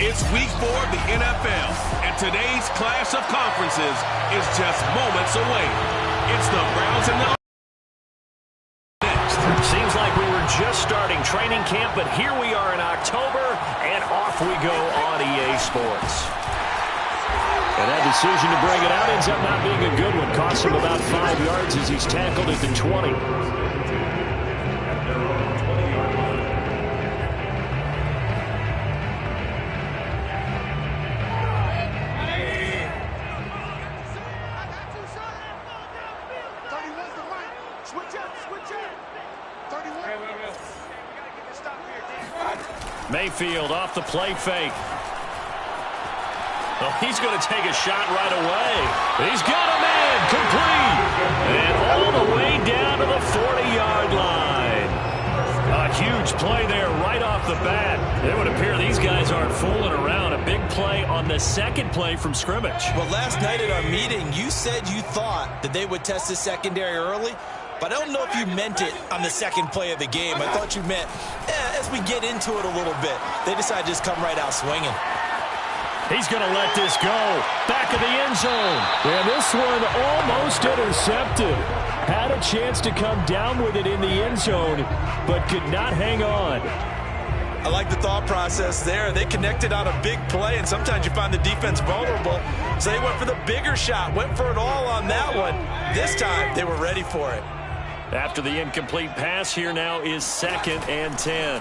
It's week 4 of the NFL, and today's clash of conferences is just moments away. It's the Browns and the next. Seems like we were just starting training camp, but here we are in October, and off we go on EA Sports. And that decision to bring it out ends up not being a good one. Costs him about 5 yards as he's tackled at the 20. Mayfield off the play fake. Oh, he's going to take a shot right away. He's got him in, complete. And all the way down to the 40-yard line. A huge play there right off the bat. It would appear these guys aren't fooling around. A big play on the second play from scrimmage. Well, last night at our meeting, you said you thought that they would test the secondary early. But I don't know if you meant it on the second play of the game. I thought you meant, as we get into it a little bit, they decide to just come right out swinging. He's going to let this go. Back of the end zone. And this one almost intercepted. Had a chance to come down with it in the end zone, but could not hang on. I like the thought process there. They connected on a big play, and sometimes you find the defense vulnerable. So they went for the bigger shot, went for it all on that one. This time, they were ready for it. After the incomplete pass, here now is 2nd and 10.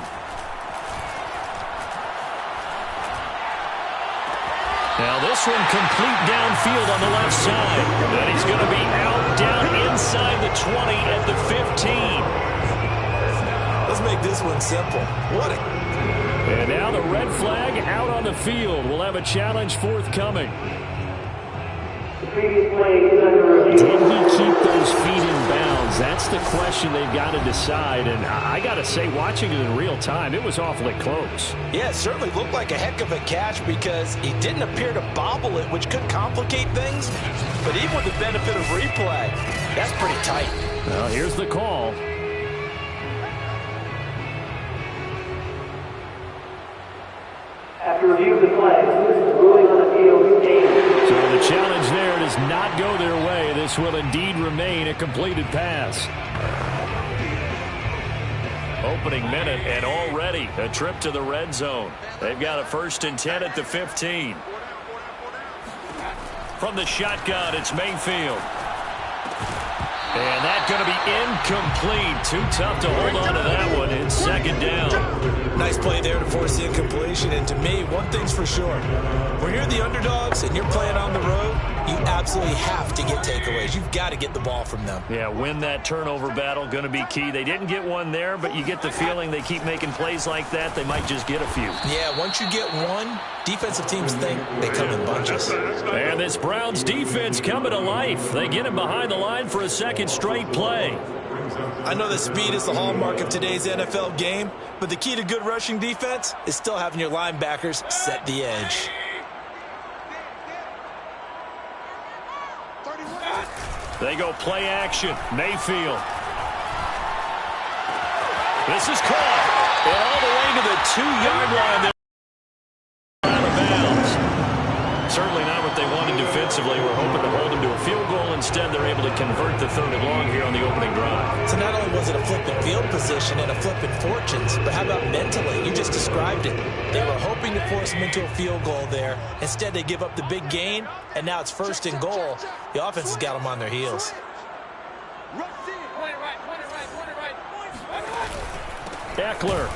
Now this one complete downfield on the left side. And he's going to be out down inside the 20 at the 15. Let's make this one simple. And now the red flag out on the field. We'll have a challenge forthcoming. Did he keep those feet in bounds? That's the question they've got to decide. And I got to say, watching it in real time, it was awfully close. Yeah, it certainly looked like a heck of a catch because he didn't appear to bobble it, which could complicate things. But even with the benefit of replay, that's pretty tight. Well, here's the call. After review of the play, ruling on the field game. So the challenge there does not go their way. This will indeed remain a completed pass. Opening minute, and already a trip to the red zone. They've got a 1st and 10 at the 15. From the shotgun, it's Mayfield. And that's going to be incomplete. Too tough to hold on to that one. It's 2nd down. Nice play there to force the incompletion. And to me, one thing's for sure. When you're the underdogs and you're playing on the road, you absolutely have to get takeaways. You've got to get the ball from them. Yeah, win that turnover battle, going to be key. They didn't get one there, but you get the feeling they keep making plays like that, they might just get a few. Yeah, once you get one, defensive teams think they come in bunches. And this Browns defense coming to life. They get him behind the line for a 2nd straight play. I know that speed is the hallmark of today's NFL game, but the key to good rushing defense is still having your linebackers set the edge. They go play action. Mayfield. This is caught. And all the way to the 2-yard line. Out of bounds. Certainly not what they wanted defensively. We're hoping to hold them to a field goal. Instead, they're able to convert the 3rd and long here on the opening drive. So not only was it a flipping field position and a flipping fortunes, but how about mentally? You just described it. They were hoping to force them into a field goal there. Instead, they give up the big gain, and now it's 1st and goal. The offense has got them on their heels. Eckler.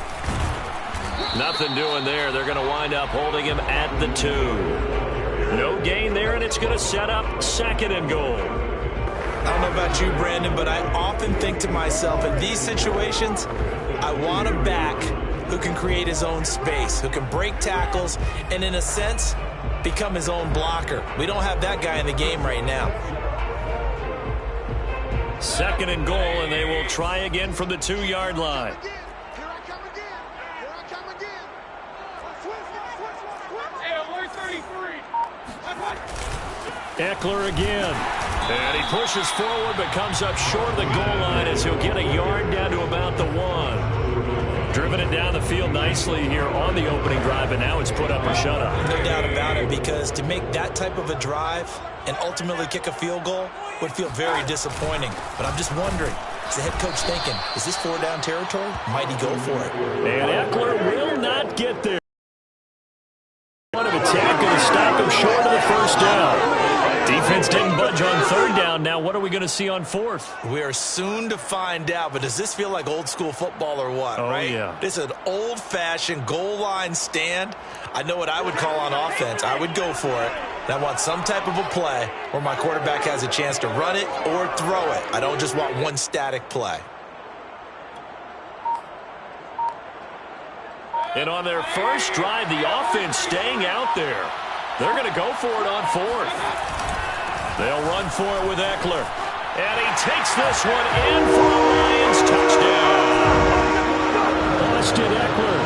Nothing doing there. They're going to wind up holding him at the 2. No gain there, and it's going to set up 2nd and goal. I don't know about you, Brandon, but I often think to myself, in these situations, I want a back who can create his own space, who can break tackles, and in a sense, become his own blocker. We don't have that guy in the game right now. 2nd and goal, and they will try again from the 2-yard line. Eckler again. And he pushes forward but comes up short of the goal line as he'll get a yard down to about the 1. Driven it down the field nicely here on the opening drive, and now it's put up or shut up. No doubt about it, because to make that type of a drive and ultimately kick a field goal would feel very disappointing. But I'm just wondering, is the head coach thinking, is this 4-down territory? Might he go for it? And Eckler will not get there. One of attack going to stop him short of the first down. Defense didn't budge on third down. Now what are we going to see on fourth? We are soon to find out, but does this feel like old school football or what, right? Yeah. This is an old-fashioned goal line stand. I know what I would call on offense. I would go for it. And I want some type of a play where my quarterback has a chance to run it or throw it. I don't just want one static play. And on their first drive, the offense staying out there. They're going to go for it on fourth. They'll run for it with Eckler. And he takes this one in for a Lions touchdown. Austin Eckler,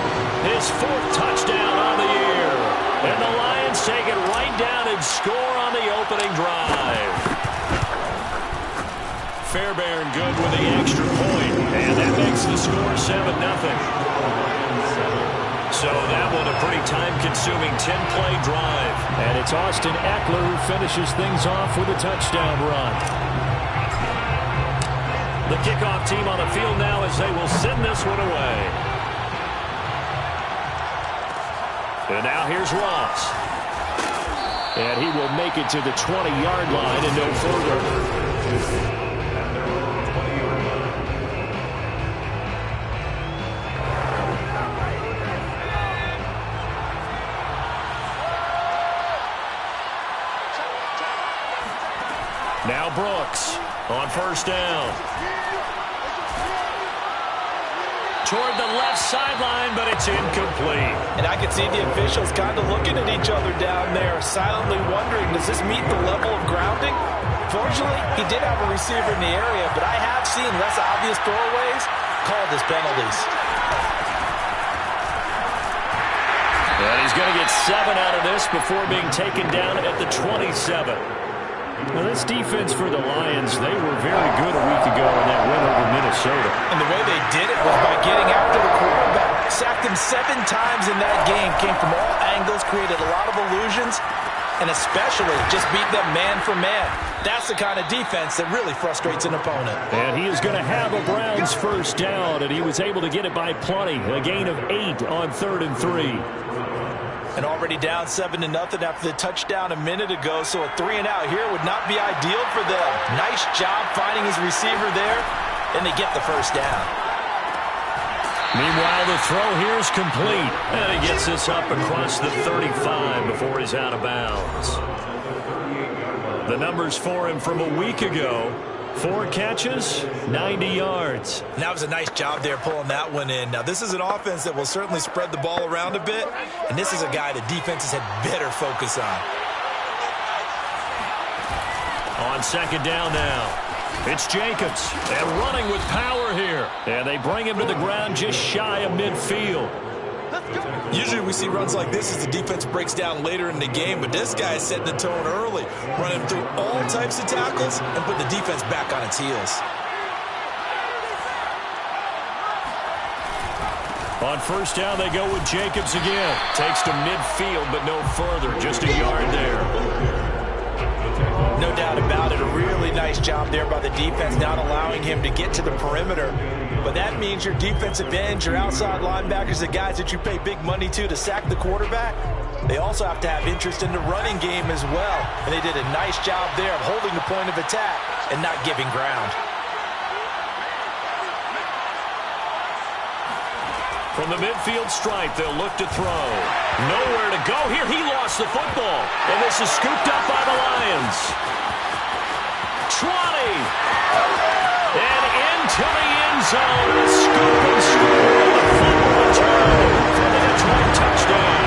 his fourth touchdown on the year. And the Lions take it right down and score on the opening drive. Fairbairn good with the extra point. And that makes the score 7-0. So that one a pretty time-consuming 10-play drive. And it's Austin Eckler who finishes things off with a touchdown run. The kickoff team on the field now as they will send this one away. And now here's Ross. And he will make it to the 20-yard line and no further. Now Brooks on first down. Toward the left sideline, but it's incomplete. And I can see the officials kind of looking at each other down there, silently wondering, does this meet the level of grounding? Fortunately, he did have a receiver in the area, but I have seen less obvious throwaways called as penalties. And he's going to get 7 out of this before being taken down at the 27. Now, this defense for the Lions, they were very good a week ago in that win over Minnesota. And the way they did it was by getting after the quarterback. Sacked him 7 times in that game. Came from all angles, created a lot of illusions, and especially just beat them man for man. That's the kind of defense that really frustrates an opponent. And he is going to have a Browns first down, and he was able to get it by plenty. A gain of 8 on 3rd and 3. And already down 7-0 after the touchdown a minute ago, so a 3-and-out here would not be ideal for them. Nice job finding his receiver there, and they get the first down. Meanwhile, the throw here is complete, and he gets this up across the 35 before he's out of bounds. The numbers for him from a week ago: 4 catches, 90 yards. And that was a nice job there pulling that one in. Now, this is an offense that will certainly spread the ball around a bit, and this is a guy the defenses had better focus on. On second down now, it's Jacobs, and running with power here. And they bring him to the ground just shy of midfield. Usually we see runs like this as the defense breaks down later in the game, but this guy is setting the tone early, running through all types of tackles and putting the defense back on its heels. On first down, they go with Jacobs again. Takes to midfield, but no further. Just a yard there. No doubt about it. A really nice job there by the defense, not allowing him to get to the perimeter. But that means your defensive ends, your outside linebackers, the guys that you pay big money to sack the quarterback, they also have to have interest in the running game as well. And they did a nice job there of holding the point of attack and not giving ground. From the midfield stripe, they'll look to throw. Nowhere to go here. He lost the football. And this is scooped up by the Lions. 20. And into the end zone. A scoop and score on the fumble return for the Detroit touchdown.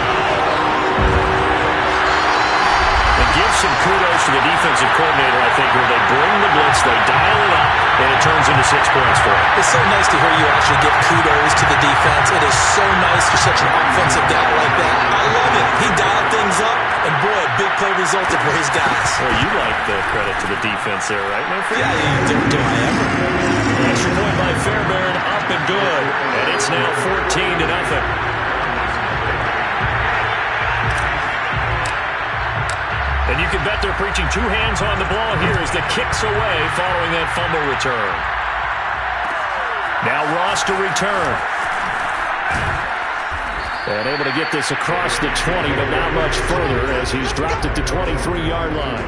And give some kudos to the defensive coordinator, I think, where they bring the blitz, they dial it up, and it turns into 6 points for him. It's so nice to hear you actually give kudos to the defense. It is so nice for such an offensive guy like that. I love it. He dialed things up, and boy, a big play resulted for his guys. Well, you like the credit to the defense there, right, Mayfield? Yeah, do I ever? Extra point by Fairbairn, up and good. And it's now 14-0. And you can bet they're preaching two hands on the ball here as the kick's away following that fumble return. Now Ross to return. And able to get this across the 20, but not much further as he's dropped it to 23-yard line.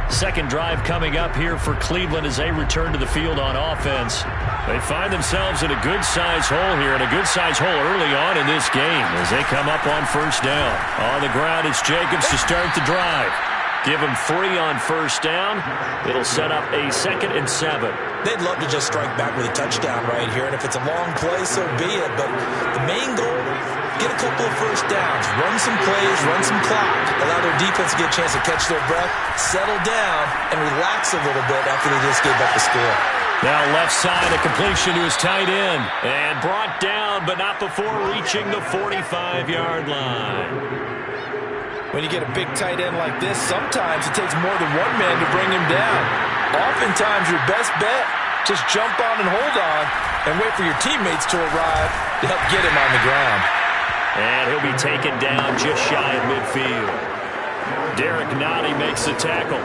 Second drive coming up here for Cleveland as they return to the field on offense. They find themselves in a good-sized hole here, and a good-sized hole early on in this game as they come up on first down. On the ground, it's Jacobs to start the drive. Give him 3 on first down. It'll set up a 2nd and 7. They'd love to just strike back with a touchdown right here, and if it's a long play, so be it. But the main goal, get a couple of first downs, run some plays, run some clock, allow their defense to get a chance to catch their breath, settle down, and relax a little bit after they just gave up the score. Now left side, a completion to his tight end, and brought down, but not before reaching the 45-yard line. When you get a big tight end like this, sometimes it takes more than one man to bring him down. Oftentimes, your best bet, just jump on and hold on and wait for your teammates to arrive to help get him on the ground. And he'll be taken down just shy of midfield. Derek Nottie makes the tackle.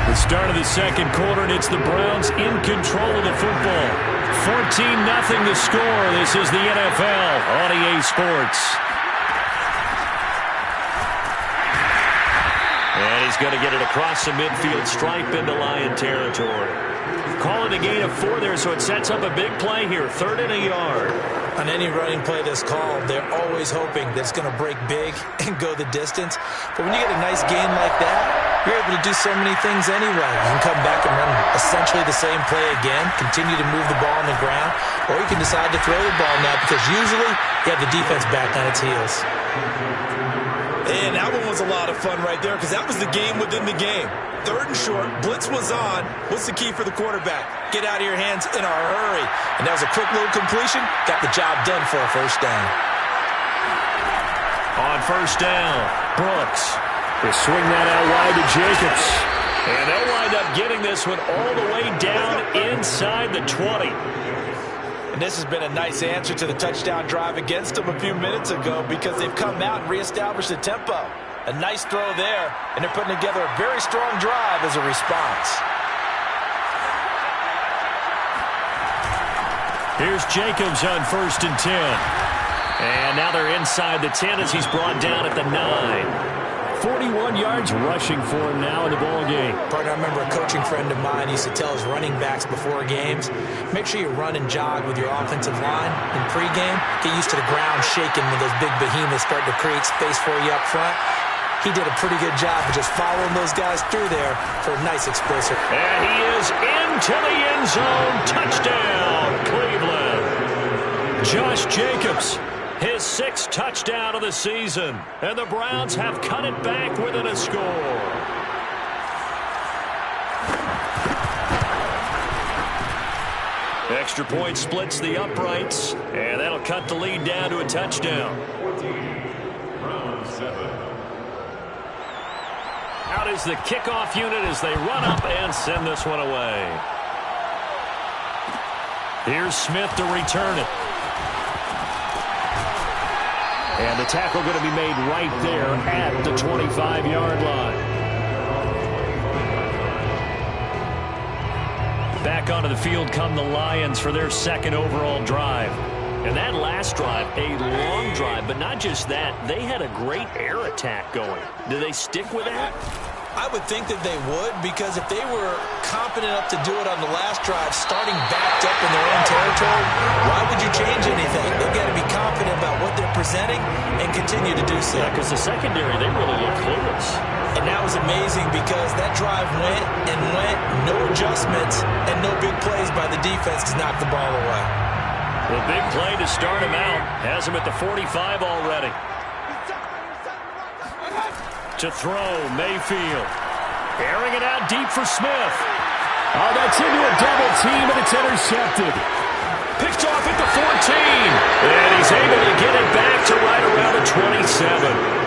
The start of the second quarter, and it's the Browns in control of the football. 14-0 the score. This is the NFL on EA Sports. And he's going to get it across the midfield stripe into Lion territory. Call it a gain of 4 there, so it sets up a big play here. 3rd and a yard. On any running play that's called, they're always hoping that it's going to break big and go the distance. But when you get a nice gain like that, you're able to do so many things anyway. You can come back and run essentially the same play again, continue to move the ball on the ground, or you can decide to throw the ball now because usually you have the defense back on its heels. And that one was a lot of fun right there because that was the game within the game. 3rd and short, blitz was on. What's the key for the quarterback? Get out of your hands in a hurry. And that was a quick little completion. Got the job done for a first down. On first down, Brooks will swing that out wide to Jacobs. And they'll wind up getting this one all the way down inside the 20. And this has been a nice answer to the touchdown drive against them a few minutes ago because they've come out and reestablished the tempo. A nice throw there, and they're putting together a very strong drive as a response. Here's Jacobs on 1st and 10. And now they're inside the 10 as he's brought down at the 9. 41 yards rushing for him now in the ball game. Partner, I remember a coaching friend of mine used to tell his running backs before games, make sure you run and jog with your offensive line in pregame. Get used to the ground shaking when those big behemoths start to create space for you up front. He did a pretty good job of just following those guys through there for a nice explosive. And he is into the end zone. Touchdown, Cleveland. Josh Jacobs, his 6th touchdown of the season. And the Browns have cut it back within a score. Extra point splits the uprights. And that'll cut the lead down to a touchdown. Out is the kickoff unit as they run up and send this one away. Here's Smith to return it. And the tackle going to be made right there at the 25-yard line. Back onto the field come the Lions for their 2nd overall drive. And that last drive, a long drive, but not just that. They had a great air attack going. Do they stick with that? I would think that they would, because if they were confident enough to do it on the last drive, starting backed up in their own territory, why would you change anything? They've got to be confident about what they're presenting and continue to do so. Yeah, because the secondary, they really look clueless. And that was amazing because that drive went and went, no adjustments, and no big plays by the defense to knock the ball away. The big play to start him out. Has him at the 45 already. To throw, Mayfield. Airing it out deep for Smith. Oh, that's into a double team, and it's intercepted. Picked off at the 14. And he's able to get it back to right around the 27.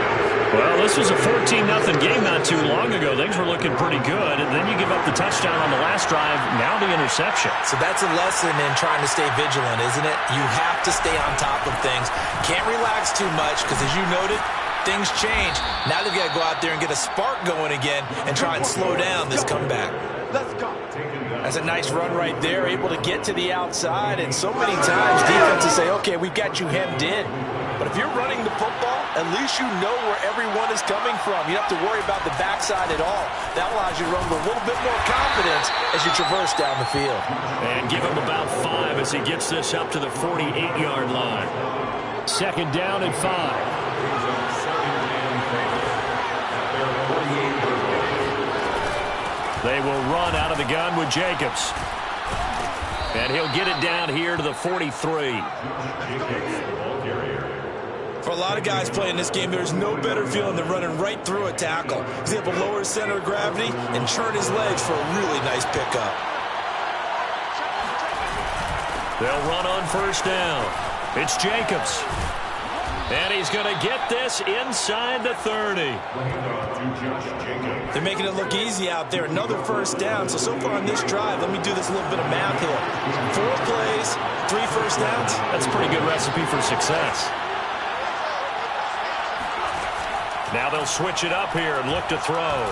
Well, this was a 14-0 game not too long ago. Things were looking pretty good, and then you give up the touchdown on the last drive, now the interception. So that's a lesson in trying to stay vigilant, isn't it? You have to stay on top of things. Can't relax too much because, as you noted, things change. Now they've got to go out there and get a spark going again and try and slow down this comeback. Let's go. That's a nice run right there, able to get to the outside, and so many times defenses say, okay, we've got you hemmed in. But if you're running the football, at least you know where everyone is coming from. You don't have to worry about the backside at all. That allows you to run with a little bit more confidence as you traverse down the field. And give him about 5 as he gets this up to the 48-yard line. Second down and 5. They will run out of the gun with Jacobs. And he'll get it down here to the 43. For a lot of guys playing this game, there's no better feeling than running right through a tackle. He's able to lower his center of gravity and churn his legs for a really nice pickup. They'll run on first down. It's Jacobs. And he's going to get this inside the 30. They're making it look easy out there. Another first down. So far on this drive, let me do this little bit of math here. 4 plays, 3 first downs. That's a pretty good recipe for success. Now they'll switch it up here and look to throw.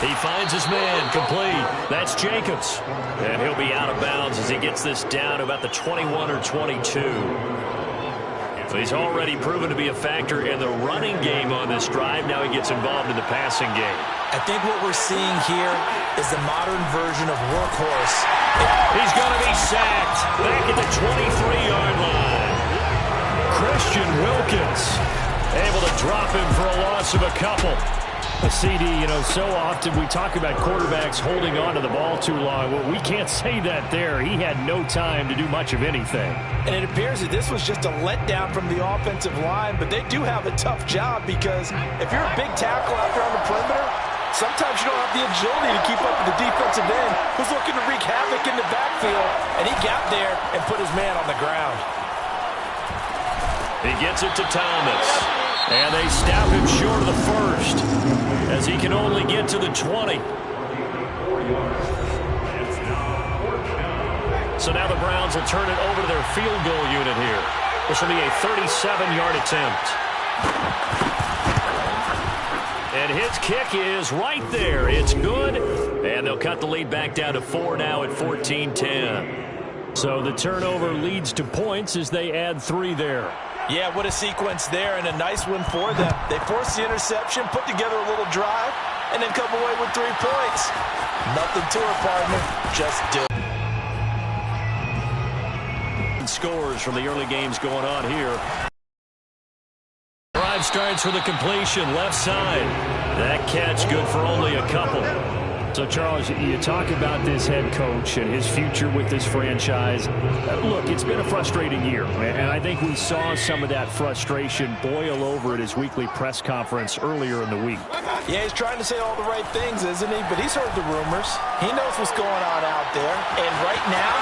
He finds his man, complete. That's Jacobs. And he'll be out of bounds as he gets this down to about the 21 or 22. So he's already proven to be a factor in the running game on this drive. Now he gets involved in the passing game. I think what we're seeing here is the modern version of workhorse. He's going to be sacked back at the 23-yard line. Christian Wilkins able to drop him for a loss of a couple. A CD, you know, so often we talk about quarterbacks holding on to the ball too long. Well, we can't say that there. He had no time to do much of anything. And it appears that this was just a letdown from the offensive line, but they do have a tough job because if you're a big tackle out there on the perimeter, sometimes you don't have the agility to keep up with the defensive end who's looking to wreak havoc in the backfield, and he got there and put his man on the ground. He gets it to Thomas. And they stop him short of the first as he can only get to the 20. So now the Browns will turn it over to their field goal unit here. This will be a 37-yard attempt. And his kick is right there. It's good. And they'll cut the lead back down to 4 now at 14-10. So the turnover leads to points as they add 3 there. Yeah, what a sequence there, and a nice one for them. They forced the interception, put together a little drive, and then come away with 3 points. Nothing to it, partner. Just do it. Scores from the early games going on here. Drive starts with a completion, left side. That catch good for only a couple. So, Charles, you talk about this head coach and his future with this franchise. Look, it's been a frustrating year, and I think we saw some of that frustration boil over at his weekly press conference earlier in the week. Yeah, he's trying to say all the right things, isn't he? But he's heard the rumors. He knows what's going on out there. And right now,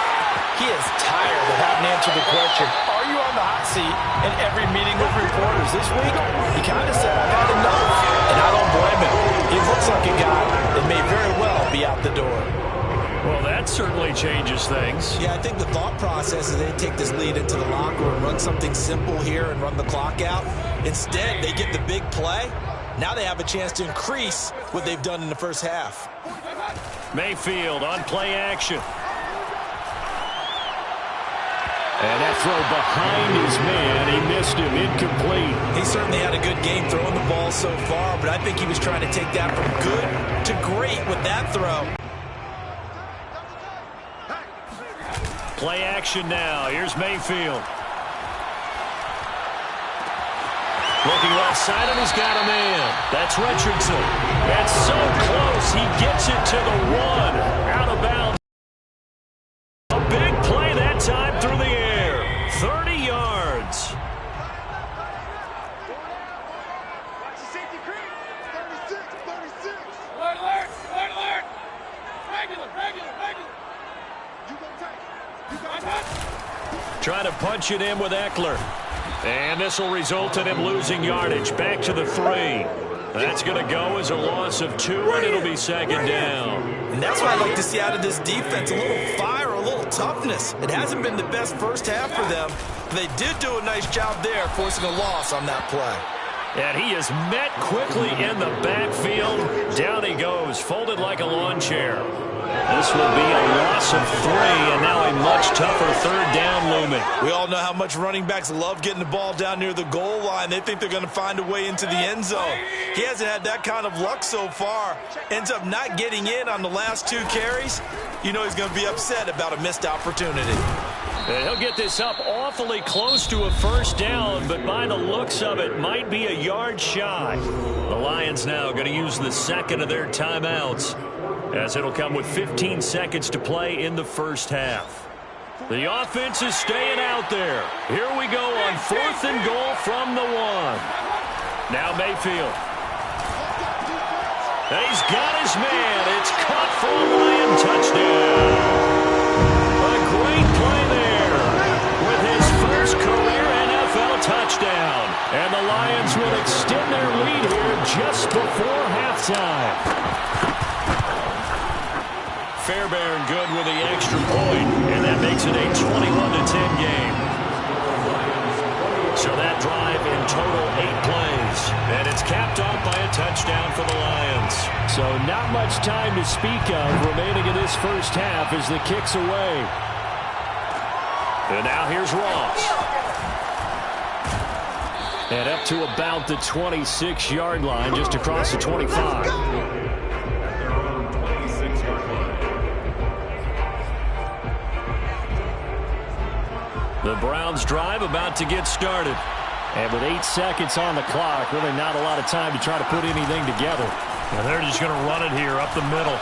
he is tired of having to answer the question, are you on the hot seat in every meeting with reporters? This week, he kind of said, I've had enough. And I don't blame him. He looks like a guy that may very well be out the door. Well, that certainly changes things. Yeah, I think the thought process is they take this lead into the locker room, run something simple here and run the clock out. Instead, they get the big play. Now they have a chance to increase what they've done in the first half. Mayfield on play action. And that throw behind his man, he missed him, incomplete. He certainly had a good game throwing the ball so far, but I think he was trying to take that from good to great with that throw. Play action now. Here's Mayfield. Looking left side, and he's got a man. That's Richardson. That's so close. He gets it to the 1. Out of bounds. A big play that time through the air. 30 yards. Trying to punch it in with Eckler. And this will result in him losing yardage. Back to the 3. That's going to go as a loss of 2, and it'll be second down. And that's what I like to see out of this defense, a little fire, a little toughness. It hasn't been the best first half for them. They did do a nice job there, forcing a loss on that play. And he is met quickly in the backfield. Down he goes, folded like a lawn chair. This will be a loss of 3, and now a much tougher third down looming. We all know how much running backs love getting the ball down near the goal line. They think they're going to find a way into the end zone. He hasn't had that kind of luck so far. Ends up not getting in on the last 2 carries. You know he's going to be upset about a missed opportunity. And he'll get this up awfully close to a first down, but by the looks of it, might be a yard shy. The Lions now going to use the second of their timeouts, as it'll come with 15 seconds to play in the first half. The offense is staying out there. Here we go on 4th and goal from the 1. Now Mayfield. And he's got his man. It's caught for a Lion touchdown. A great play there with his first career NFL touchdown. And the Lions will extend their lead here just before halftime. Fairbairn good with the extra point, and that makes it a 21-10 game. So that drive in total 8 plays, and it's capped off by a touchdown for the Lions. So not much time to speak of remaining in this first half as the kick's away. And now here's Ross. And up to about the 26-yard line, just across the 25. The Browns drive about to get started. And with 8 seconds on the clock, really not a lot of time to try to put anything together. And they're just going to run it here up the middle.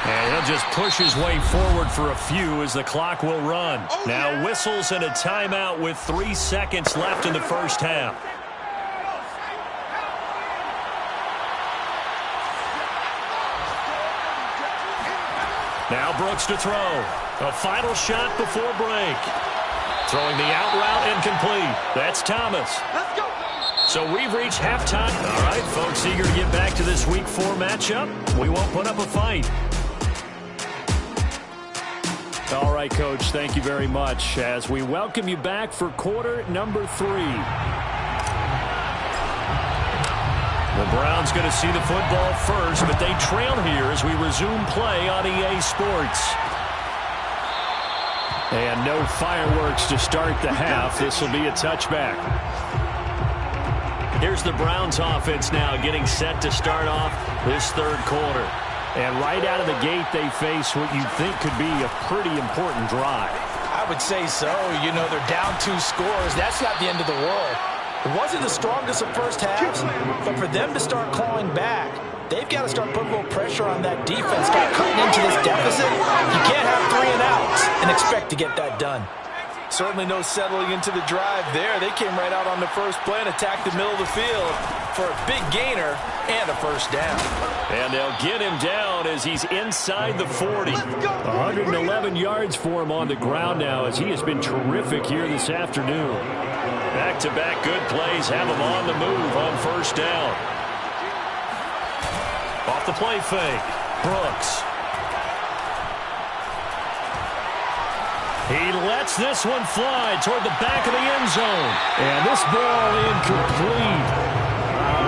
And he'll just push his way forward for a few as the clock will run. Now whistles and a timeout with 3 seconds left in the first half. Now Brooks to throw. A final shot before break. Throwing the out route incomplete. That's Thomas. Let's go. So we've reached halftime. All right, folks, eager to get back to this Week 4 matchup. We won't put up a fight. All right, Coach, thank you very much as we welcome you back for quarter number 3. The Browns going to see the football first, but they trail here as we resume play on EA Sports. And no fireworks to start the half. This will be a touchback. Here's the Browns offense now getting set to start off this third quarter. And right out of the gate, they face what you'd think could be a pretty important drive. I would say so. You know, they're down 2 scores. That's not the end of the world. It wasn't the strongest of first halves, but for them to start clawing back, they've got to start putting a little pressure on that defense, start cutting into this deficit. You can't have 3 and outs and expect to get that done. Certainly no settling into the drive there. They came right out on the first play and attacked the middle of the field for a big gainer and a first down. And they'll get him down as he's inside the 40. 111 yards for him on the ground now as he has been terrific here this afternoon. Back-to-back good plays have him on the move on first down. Off the play fake. Brooks. He lets this one fly toward the back of the end zone. And this ball incomplete.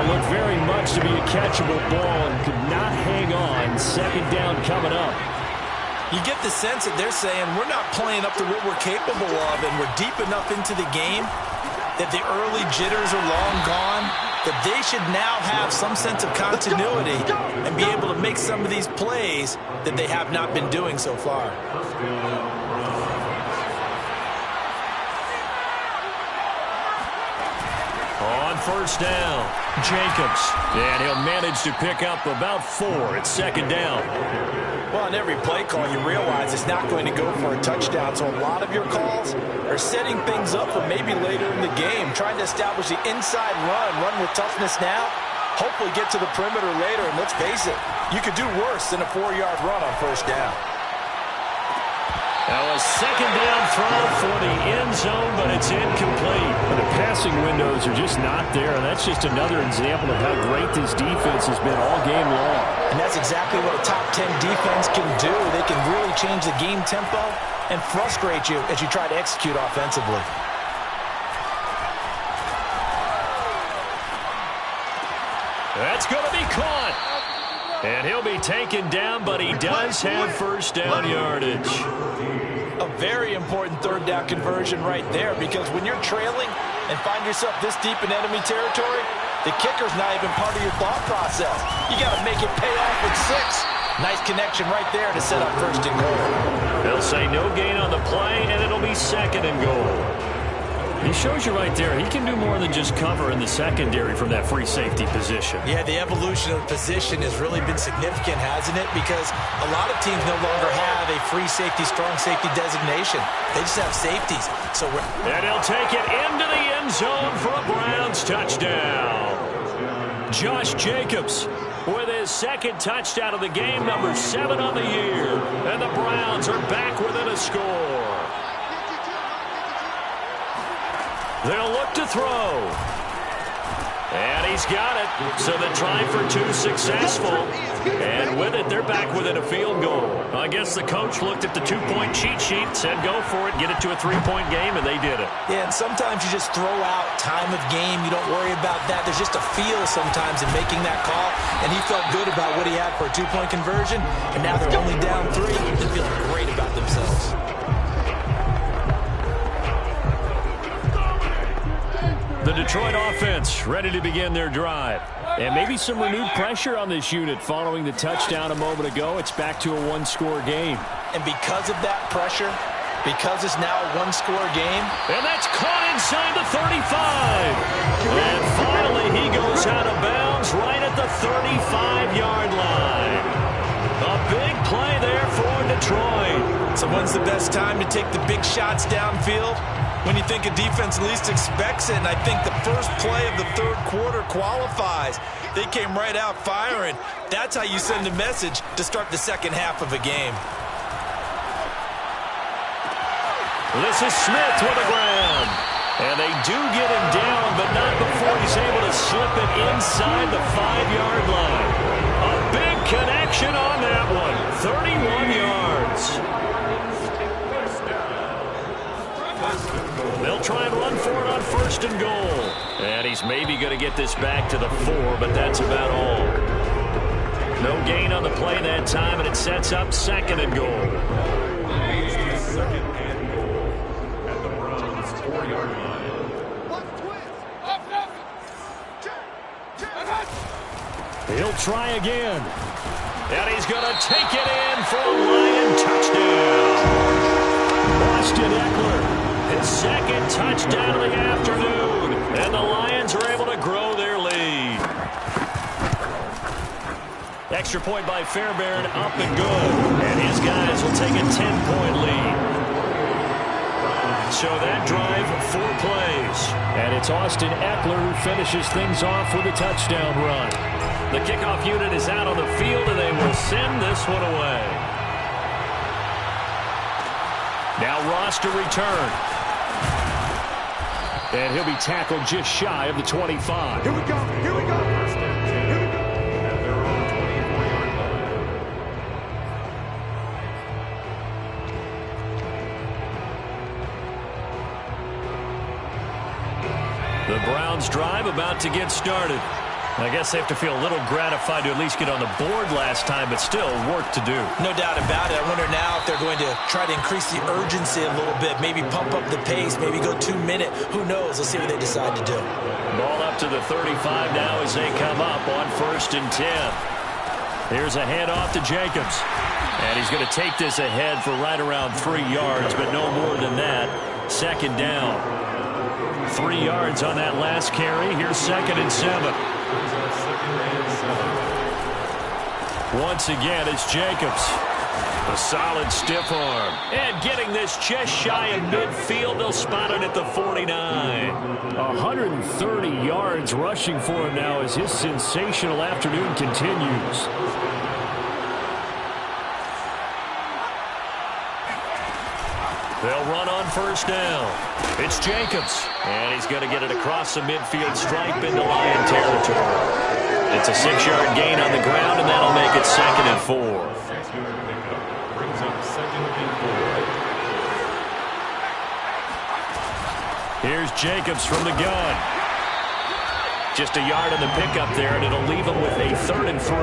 Looked very much to be a catchable ball and could not hang on. Second down coming up. You get the sense that they're saying we're not playing up to what we're capable of, and we're deep enough into the game that the early jitters are long gone, that they should now have some sense of continuity and be able to make some of these plays that they have not been doing so far. On first down, Jacobs. And he'll manage to pick up about 4 at second down. Well, on every play call, you realize it's not going to go for a touchdown. So a lot of your calls are setting things up for maybe later in the game, trying to establish the inside run with toughness now, hopefully get to the perimeter later. And let's face it, you could do worse than a 4-yard run on first down. Now a second down throw for the end zone, but it's incomplete. But the passing windows are just not there, and that's just another example of how great this defense has been all game long. And that's exactly what a top 10 defense can do. They can really change the game tempo and frustrate you as you try to execute offensively. That's going to be caught. And he'll be taken down, but he does have first down yardage. A very important third down conversion right there, because when you're trailing and find yourself this deep in enemy territory, the kicker's not even part of your thought process. You got to make it pay off with 6. Nice connection right there to set up first and goal. They'll say no gain on the play, and it'll be second and goal. He shows you right there, he can do more than just cover in the secondary from that free safety position. Yeah, the evolution of the position has really been significant, hasn't it? Because a lot of teams no longer have a free safety, strong safety designation. They just have safeties. And he'll take it into the end zone for a Browns touchdown. Josh Jacobs with his second touchdown of the game, number 7 on the year. And the Browns are back within a score. They'll look to throw. And he's got it. So the try for 2 successful. And with it, they're back within a field goal. I guess the coach looked at the 2-point cheat sheet, said go for it, get it to a 3-point game, and they did it. Yeah, and sometimes you just throw out time of game. You don't worry about that. There's just a feel sometimes in making that call. And he felt good about what he had for a 2-point conversion. And now they're only down 3. They're feeling great about themselves. The Detroit offense ready to begin their drive. And maybe some renewed pressure on this unit following the touchdown a moment ago. It's back to a 1-score game. And because of that pressure, because it's now a 1-score game. And that's caught inside the 35. And finally he goes out of bounds right at the 35-yard line. A big play there for Detroit. So when's the best time to take the big shots downfield? When you think a defense least expects it, and I think the first play of the third quarter qualifies. They came right out firing. That's how you send a message to start the second half of a game. This is Smith with the ground. And they do get him down, but not before he's able to slip it inside the 5-yard line. A big connection on that one. 31 yards. They'll try and run for it on first and goal. And he's maybe going to get this back to the 4, but that's about all. No gain on the play that time, and it sets up second and goal. Second and goal at the Browns' 4-yard line. He'll try again. And he's going to take it in for a Lion touchdown. Austin Eckler. His second touchdown of the afternoon. And the Lions are able to grow their lead. Extra point by Fairbairn, up and good. And his guys will take a 10-point lead. So that drive, 4 plays. And it's Austin Eckler who finishes things off with a touchdown run. The kickoff unit is out on the field, and they will send this one away. Now Ross to return. And he'll be tackled just shy of the 25. Here we go. Here we go. First and 10. Here we go. At their own 24-yard line. The Browns drive about to get started. I guess they have to feel a little gratified to at least get on the board last time, but still work to do. No doubt about it. I wonder now if they're going to try to increase the urgency a little bit, maybe pump up the pace, maybe go 2-minute. Who knows? Let's see what they decide to do. Ball up to the 35 now as they come up on first and 10. Here's a handoff to Jacobs. And he's going to take this ahead for right around 3 yards, but no more than that. Second down. 3 yards on that last carry. Here's second and 7. Once again, it's Jacobs. A solid stiff arm. And getting this just shy of midfield. They'll spot it at the 49. 130 yards rushing for him now as his sensational afternoon continues. They'll run on first down. It's Jacobs. And he's going to get it across the midfield stripe into Lion territory. It's a 6-yard gain on the ground, and that'll make it 2nd and 4. Here's Jacobs from the gun. Just a yard on the pickup there, and it'll leave him with a 3rd and 3.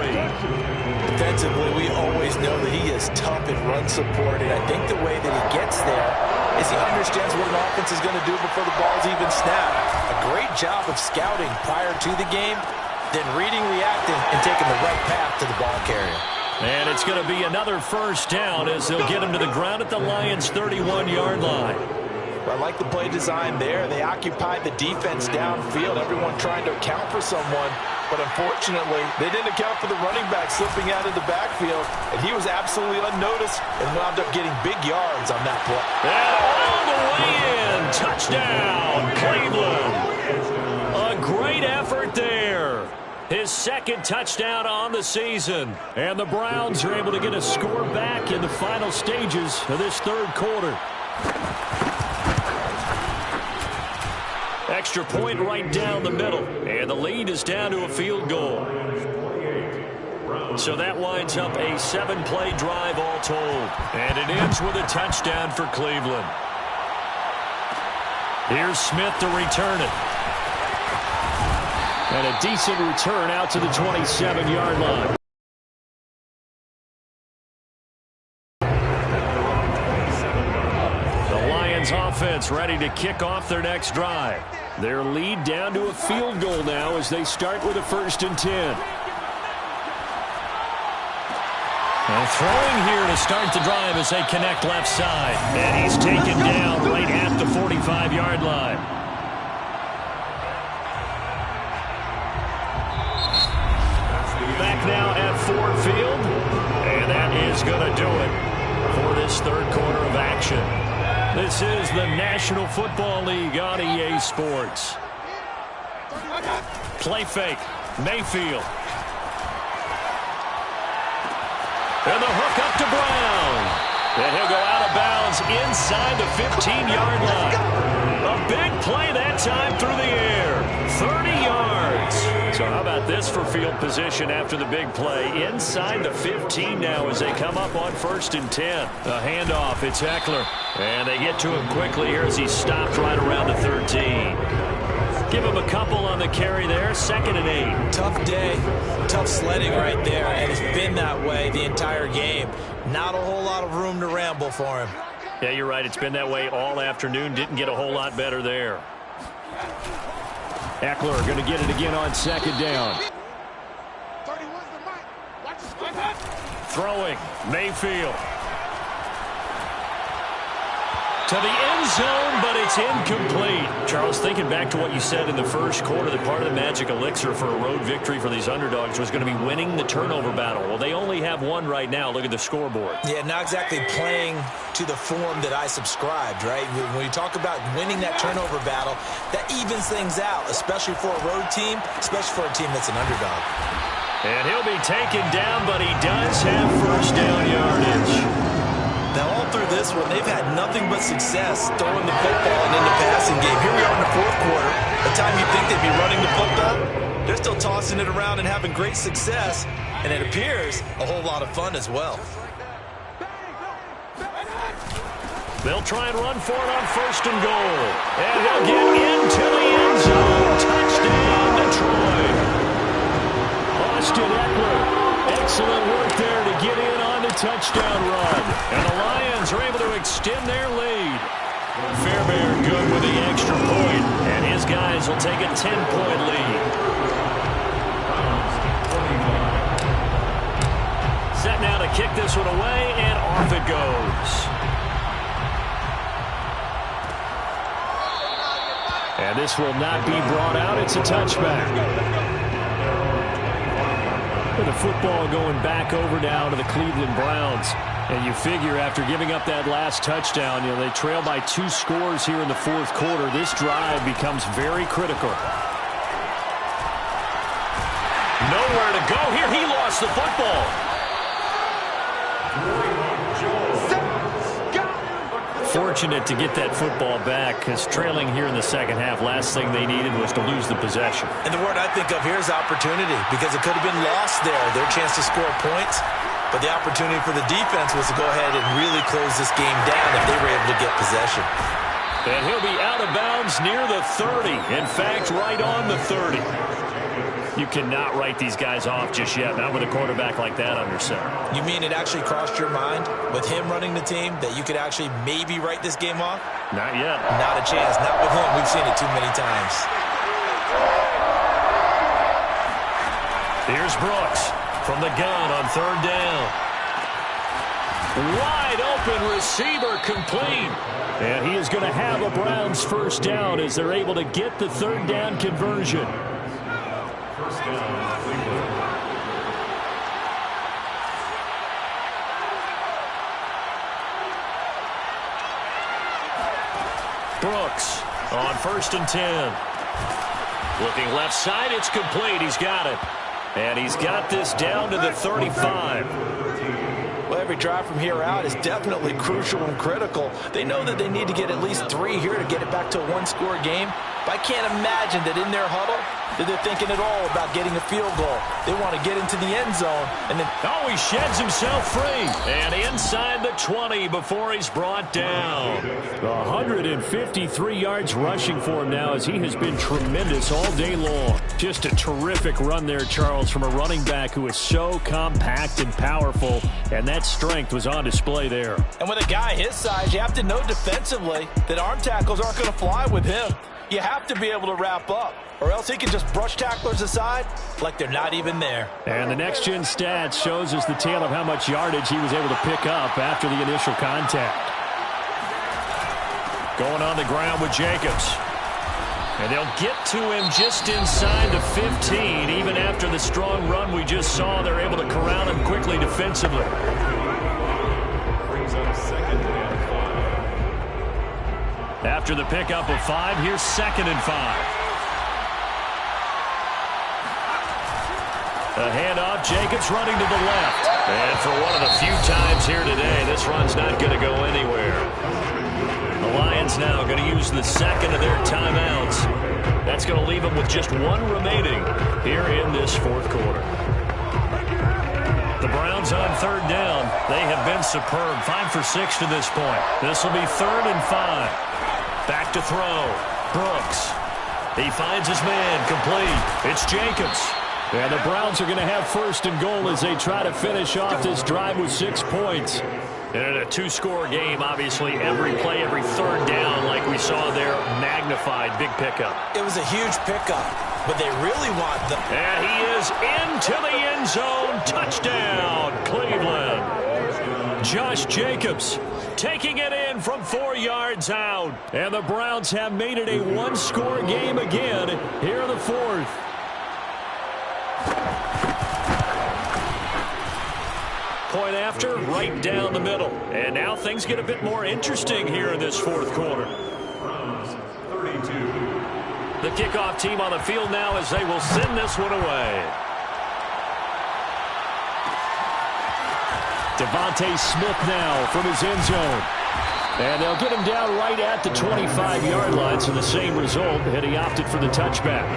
Defensively, we always know that he is tough in run support, and I think the way that he gets there is he understands what an offense is going to do before the ball's even snapped. A great job of scouting prior to the game, then reading, reacting, and taking the right path to the ball carrier. And it's going to be another first down as they'll get him to the ground at the Lions' 31-yard line. I like the play design there. They occupied the defense downfield, everyone trying to account for someone. But unfortunately, they didn't account for the running back slipping out of the backfield. And he was absolutely unnoticed and wound up getting big yards on that play. And all the way in. Touchdown, Cleveland. A great effort there. His 2nd touchdown on the season. And the Browns are able to get a score back in the final stages of this 3rd quarter. Extra point right down the middle. And the lead is down to a field goal. So that winds up a 7-play drive all told. And it ends with a touchdown for Cleveland. Here's Smith to return it. And a decent return out to the 27-yard line. Offense ready to kick off their next drive. Their lead down to a field goal now as they start with a 1st and 10. And throwing here to start the drive as they connect left side. And he's taken down right at the 45-yard line. Back now at Ford Field. And that is going to do it for this 3rd quarter of action. This is the National Football League on EA Sports. Play fake. Mayfield. And the hook up to Brown. And he'll go out of bounds inside the 15-yard line. A big play that time through the air. 30 yards. So how about this for field position after the big play? Inside the 15 now as they come up on 1st and 10. A handoff. It's Eckler. And they get to him quickly here as he stopped right around the 13. Give him a couple on the carry there. 2nd and 8. Tough day. Tough sledding right there. And it's been that way the entire game. Not a whole lot of room to ramble for him. Yeah, you're right. It's been that way all afternoon. Didn't get a whole lot better there. Eckler going to get it again on 2nd down. Throwing. Mayfield. To the end zone, but it's incomplete. Charles, thinking back to what you said in the 1st quarter, that part of the magic elixir for a road victory for these underdogs was going to be winning the turnover battle. Well, they only have one right now. Look at the scoreboard. Yeah, not exactly playing to the form that I subscribed, right? When you talk about winning that turnover battle, that evens things out, especially for a road team, especially for a team that's an underdog. And he'll be taken down, but he does have 1st down yardage. Now, all through this one, they've had nothing but success throwing the football and in the passing game. Here we are in the 4th quarter. The time you think they'd be running the football, they're still tossing it around and having great success. And it appears a whole lot of fun as well. They'll try and run for it on 1st and goal. And they'll get into the end zone. Touchdown, Detroit. Austin Eckler. Excellent work there to get in on the touchdown run. And the Lions are able to extend their lead. Fairbairn good with the extra point. And his guys will take a 10-point lead. Set now to kick this one away, and off it goes. And this will not be brought out. It's a touchback. With the football going back over now to the Cleveland Browns. And you figure after giving up that last touchdown, they trail by 2 scores here in the 4th quarter. This drive becomes very critical. Nowhere to go here. He lost the football. 4 fortunate to get that football back, because trailing here in the second half, last thing they needed was to lose the possession. And the word I think of here is opportunity, because it could have been lost there, their chance to score points. But the opportunity for the defense was to go ahead and really close this game down if they were able to get possession. And he'll be out of bounds near the 30. In fact, right on the 30. You cannot write these guys off just yet, not with a quarterback like that under center. You mean it actually crossed your mind with him running the team that you could actually maybe write this game off? Not yet. Not a chance. Not with him. We've seen it too many times. Here's Brooks from the gun on third down. Wide open receiver complete. And he is going to have a Browns first down as they're able to get the third down conversion. Brooks on 1st and 10. Looking left side, it's complete. He's got it. And he's got this down to the 35. Well, every drive from here out is definitely crucial and critical. They know that they need to get at least 3 here to get it back to a one-score game. But I can't imagine that in their huddle that they're thinking at all about getting a field goal. They want to get into the end zone. And then, oh, he sheds himself free. And inside the 20 before he's brought down. 153 yards rushing for him now as he has been tremendous all day long. Just a terrific run there, Charles, from a running back who is so compact and powerful. And that strength was on display there. And with a guy his size, you have to know defensively that arm tackles aren't going to fly with him. You have to be able to wrap up, or else he can just brush tacklers aside like they're not even there. And the next-gen stats shows us the tale of how much yardage he was able to pick up after the initial contact. Going on the ground with Jacobs. And they'll get to him just inside the 15. Even after the strong run we just saw, they're able to corral him quickly defensively. After the pickup of 5, here's 2nd and 5. A handoff, Jacobs running to the left. And for one of the few times here today, this run's not going to go anywhere. The Lions now going to use the second of their timeouts. That's going to leave them with just 1 remaining here in this 4th quarter. The Browns on 3rd down. They have been superb. 5 for 6 to this point. This will be 3rd and 5. Back to throw. Brooks. He finds his man. Complete. It's Jacobs. And the Browns are going to have 1st and goal as they try to finish off this drive with 6 points. And in a 2-score game, obviously, every play, every 3rd down, like we saw there, magnified. Big pickup. It was a huge pickup, but they really want the... And he is into the end zone. Touchdown, Cleveland. Josh Jacobs taking it in from 4 yards out. And the Browns have made it a 1-score game again here in the 4th. Point after, right down the middle. And now things get a bit more interesting here in this 4th quarter. The kickoff team on the field now as they will send this one away. Devontae Smith now from his end zone. And they'll get him down right at the 25-yard line, so the same result, and he opted for the touchback.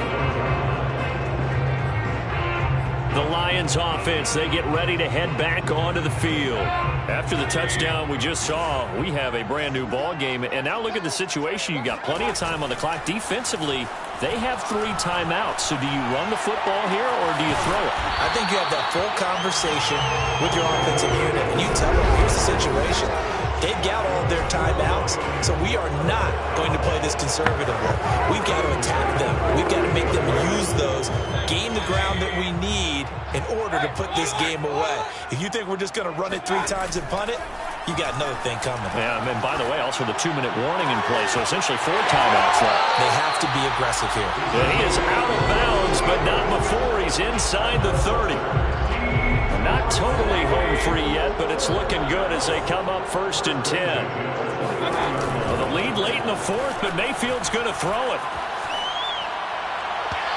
The Lions offense, they get ready to head back onto the field. After the touchdown we just saw, we have a brand new ball game. And now look at the situation. You got plenty of time on the clock. Defensively, they have 3 timeouts. So do you run the football here or do you throw it? I think you have that full conversation with your offensive unit, and you tell them, here's the situation. They've got all of their timeouts, so we are not going to play this conservatively. We've got to attack them. We've got to make them use those, gain the ground that we need in order to put this game away. If you think we're just going to run it 3 times and punt it, you got another thing coming. Yeah, and by the way, also the 2-minute warning in play, so essentially 4 timeouts left. They have to be aggressive here. And he is out of bounds, but not before he's inside the 30. Not totally home free yet, but it's looking good as they come up 1st and 10. Well, the lead late in the 4th, but Mayfield's going to throw it.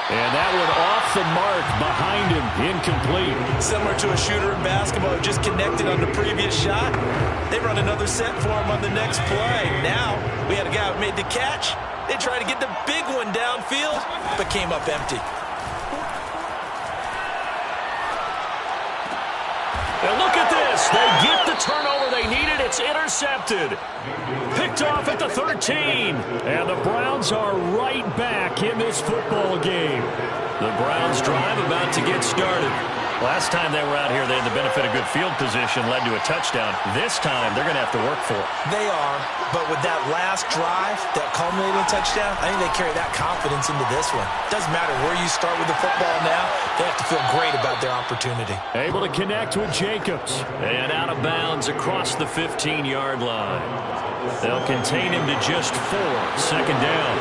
And that one off the mark behind him, incomplete. Similar to a shooter in basketball who just connected on the previous shot. They run another set for him on the next play. Now we had a guy who made the catch. They tried to get the big one downfield, but came up empty. And look at this. They get the turnover they needed. It's intercepted. Picked off at the 13. And the Browns are right back in this football game. The Browns drive about to get started. Last time they were out here, they had the benefit of good field position, led to a touchdown. This time, they're going to have to work for it. They are, but with that last drive, that culminating touchdown, I think they carry that confidence into this one. Doesn't matter where you start with the football now, they have to feel great about their opportunity. Able to connect with Jacobs. And out of bounds across the 15-yard line. They'll contain him to just 4. Second down.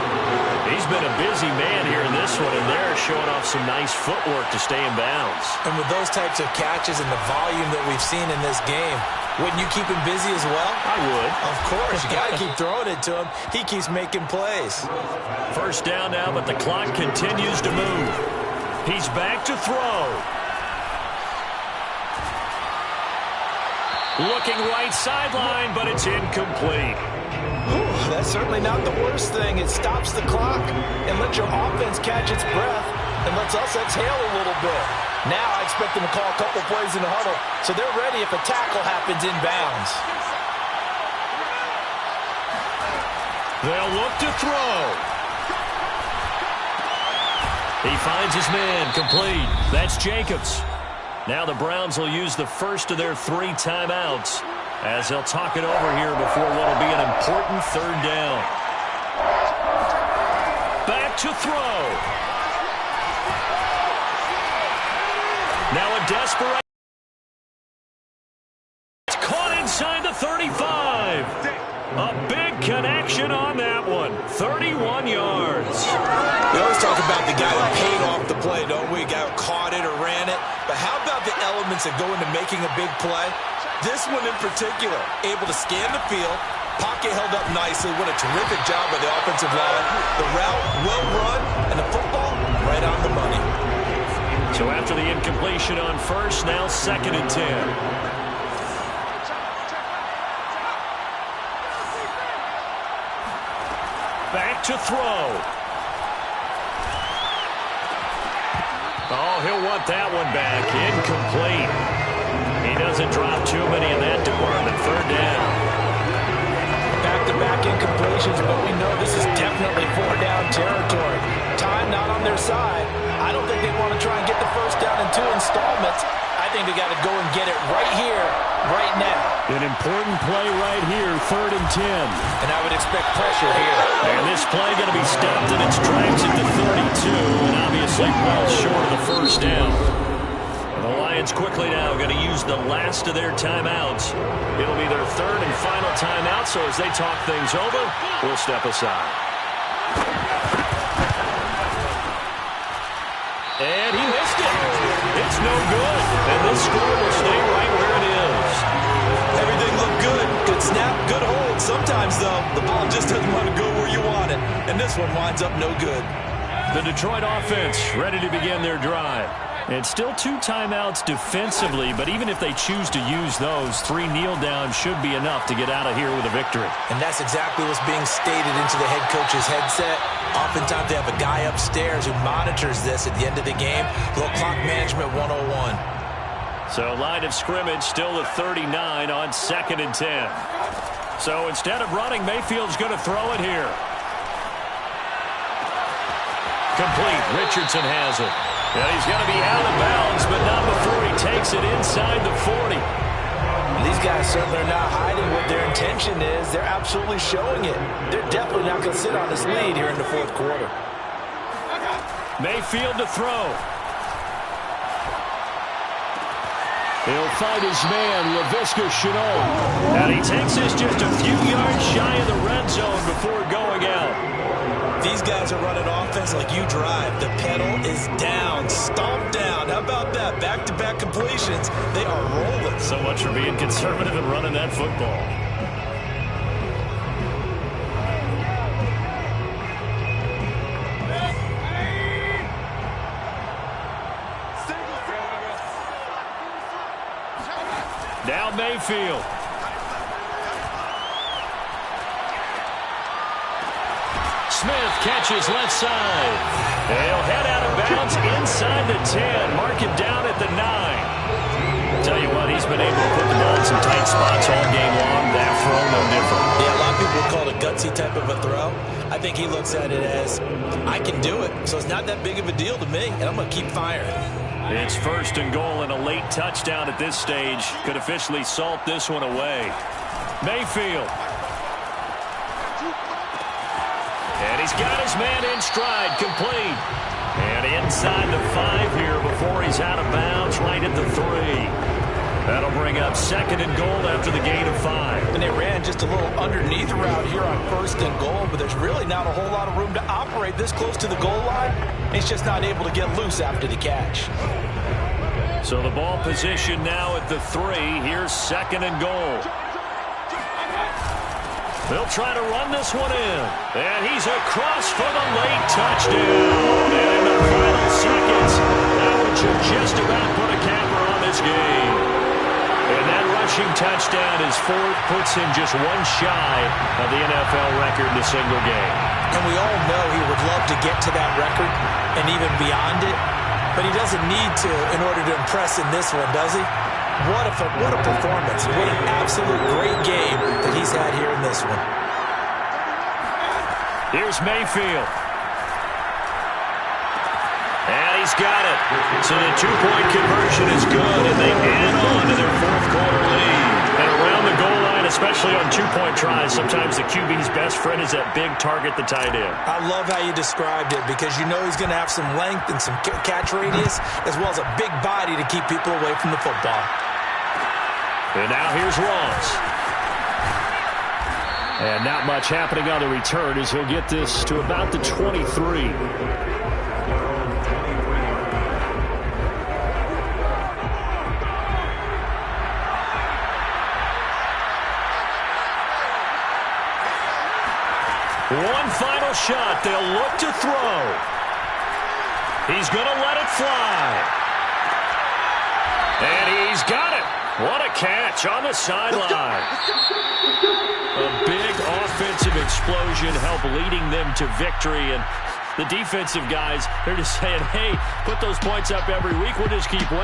He's been a busy man here in this one, and they're showing off some nice footwork to stay in bounds. And with those types of catches and the volume that we've seen in this game, wouldn't you keep him busy as well? I would. Of course. You got to keep throwing it to him. He keeps making plays. First down now, but the clock continues to move. He's back to throw. Looking right sideline, but it's incomplete. That's certainly not the worst thing. It stops the clock and lets your offense catch its breath and lets us exhale a little bit. Now I expect them to call a couple plays in the huddle so they're ready if a tackle happens in bounds. They'll look to throw. He finds his man, complete. That's Jacobs. Now the Browns will use the first of their 3 timeouts as they'll talk it over here before what will be an important third down. Back to throw. Now a desperate. It's caught inside the 35. A big connection on that one. 31 yards. We always talk about the guy who paid off the play, don't we? A guy who caught it or ran it. But how about the elements that go into making a big play? This one in particular, able to scan the field, pocket held up nicely. What a terrific job by the offensive line. The route well run, and the football right on the money. So after the incompletion on first, now 2nd and 10. Back to throw. Oh, he'll want that one back. Incomplete. He doesn't drop too many in that department. Third down. Back-to-back incompletions, but we know this is definitely 4-down territory. Time not on their side. I don't think they want to try and get the first down in 2 installments. I think they got to go and get it right here, right now. An important play right here, 3rd and 10. And I would expect pressure here. And this play going to be stopped in its tracks at the 32, and obviously well short of the first down. The Lions quickly now going to use the last of their timeouts. It'll be their 3rd and final timeout, so as they talk things over, we'll step aside. And he missed it. It's no good. And this score will stay right where it is. Everything looked good. Good snap, good hold. Sometimes, though, the ball just doesn't want to go where you want it. And this one winds up no good. The Detroit offense ready to begin their drive. It's still 2 timeouts defensively, but even if they choose to use those, 3 kneel downs should be enough to get out of here with a victory. And that's exactly what's being stated into the head coach's headset. Oftentimes they have a guy upstairs who monitors this at the end of the game. Little clock management 101. So line of scrimmage still the 39 on 2nd and 10. So instead of running, Mayfield's going to throw it here. Complete. Richardson has it. And he's going to be out of bounds, but not before he takes it inside the 40. These guys certainly are not hiding what their intention is. They're absolutely showing it. They're definitely not going to sit on this lead here in the 4th quarter. Mayfield to throw. He'll find his man, Laviska Shenault. And he takes this just a few yards shy of the red zone before going out. These guys are running offense like you drive. The pedal is down, stomped down. How about that? Back-to-back completions. They are rolling. So much for being conservative and running that football. Now Mayfield. Smith catches left side. They'll head out of bounds inside the 10. Mark him down at the 9. Tell you what, he's been able to put the ball in some tight spots all game long. That throw, no different. Yeah, a lot of people would call it a gutsy type of a throw. I think he looks at it as, I can do it, so it's not that big of a deal to me, and I'm going to keep firing. It's 1st and goal and a late touchdown at this stage. Could officially salt this one away. Mayfield. And he's got his man in stride, complete. And inside the 5 here before he's out of bounds, right at the 3. That'll bring up 2nd and goal after the gain of 5. And they ran just a little underneath route here on 1st and goal, but there's really not a whole lot of room to operate this close to the goal line. He's just not able to get loose after the catch. So the ball position now at the 3. Here's 2nd and goal. They'll try to run this one in. And he's across for the late touchdown. And in the final seconds, that one should just about put a capper on this game. And that rushing touchdown, his 4th, puts him just one shy of the NFL record in a single game. And we all know he would love to get to that record and even beyond it. But he doesn't need to in order to impress in this one, does he? What a performance. What an absolute great game that he's had here in this one. Here's Mayfield. And he's got it. So the 2-point conversion is good, and they add on to their 4th quarter lead. And around the goal line, especially on 2-point tries, sometimes the QB's best friend is that big target, the tight end. I love how you described it because you know he's going to have some length and some catch radius as well as a big body to keep people away from the football. And now here's Ross. And not much happening on the return as he'll get this to about the 23. One final shot. They'll look to throw. He's going to let it fly. And he's got it. What a catch on the sideline. A big offensive explosion helped leading them to victory. And the defensive guys, they're just saying, hey, put those points up every week. We'll just keep winning.